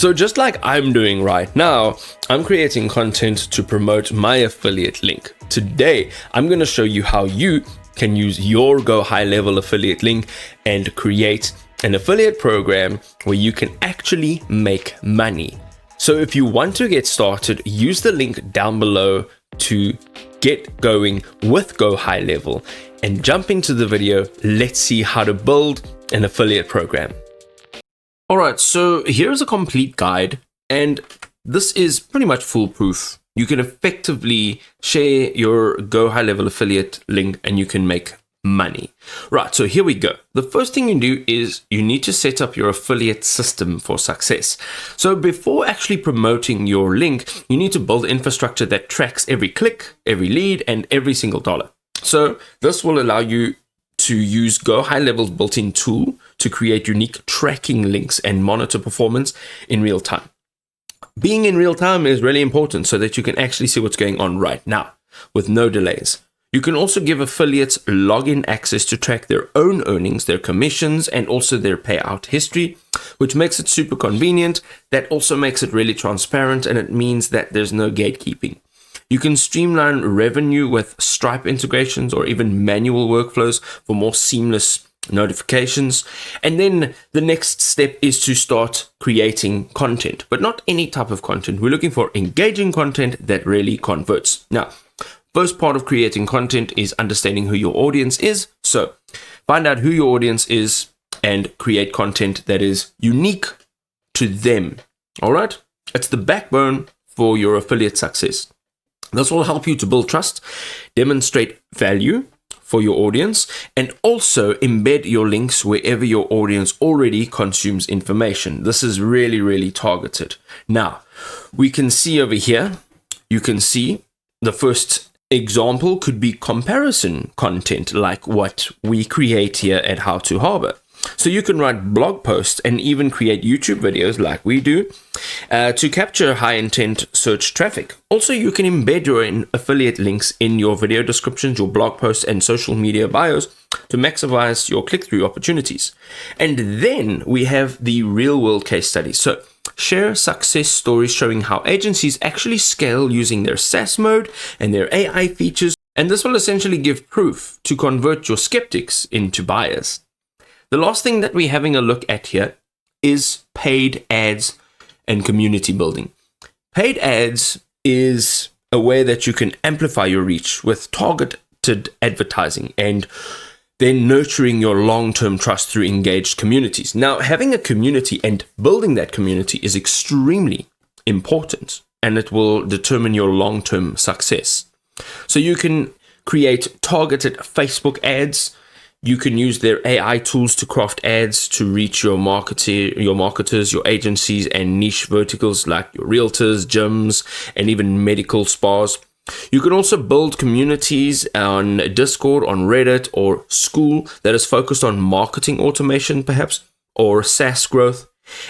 So just like I'm doing right now, I'm creating content to promote my affiliate link. Today, I'm going to show you how you can use your GoHighLevel affiliate link and create an affiliate program where you can actually make money. So if you want to get started, use the link down below to get going with GoHighLevel and jump into the video. Let's see how to build an affiliate program. Alright, so here's a complete guide, and this is pretty much foolproof. You can effectively share your GoHighLevel affiliate link and you can make money. Right, so here we go. The first thing you do is you need to set up your affiliate system for success. So before actually promoting your link, you need to build infrastructure that tracks every click, every lead, and every single dollar. So this will allow you to use GoHighLevel's built-in tool to create unique tracking links and monitor performance in real time. Being in real time is really important so that you can actually see what's going on right now with no delays. You can also give affiliates login access to track their own earnings, their commissions, and also their payout history, which makes it super convenient. That also makes it really transparent, and it means that there's no gatekeeping. You can streamline revenue with Stripe integrations or even manual workflows for more seamless notifications. And then the next step is to start creating content, but not any type of content. We're looking for engaging content that really converts. Now, first part of creating content is understanding who your audience is. So find out who your audience is and create content that is unique to them. All right. It's the backbone for your affiliate success. This will help you to build trust, demonstrate value for your audience, and also embed your links wherever your audience already consumes information. This is really, really targeted. Now, we can see over here, you can see the first example could be comparison content like what we create here at How to Harbor. So you can write blog posts and even create YouTube videos like we do to capture high intent search traffic. Also, you can embed your affiliate links in your video descriptions, your blog posts, and social media bios to maximize your click-through opportunities. And then we have the real world case studies. So share success stories showing how agencies actually scale using their SaaS mode and their AI features. And this will essentially give proof to convert your skeptics into buyers. The last thing that we're having a look at here is paid ads and community building. Paid ads is a way that you can amplify your reach with targeted advertising and then nurturing your long-term trust through engaged communities. Now, having a community and building that community is extremely important, and it will determine your long-term success. So you can create targeted Facebook ads. You can use their AI tools to craft ads to reach your marketers, your agencies, and niche verticals like your realtors, gyms, and even medical spas. You can also build communities on Discord, on Reddit, or School that is focused on marketing automation, perhaps, or SaaS growth.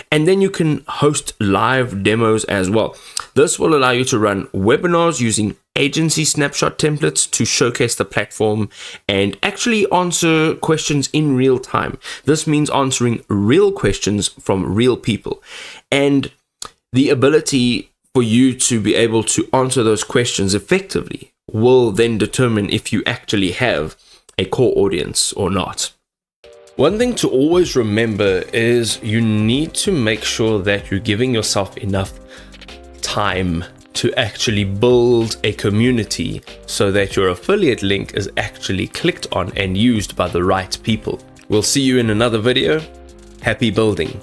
And then you can host live demos as well. This will allow you to run webinars using agency snapshot templates to showcase the platform and actually answer questions in real time. This means answering real questions from real people. And the ability for you to be able to answer those questions effectively will then determine if you actually have a core audience or not. One thing to always remember is you need to make sure that you're giving yourself enough time to actually build a community so that your affiliate link is actually clicked on and used by the right people. We'll see you in another video. Happy building.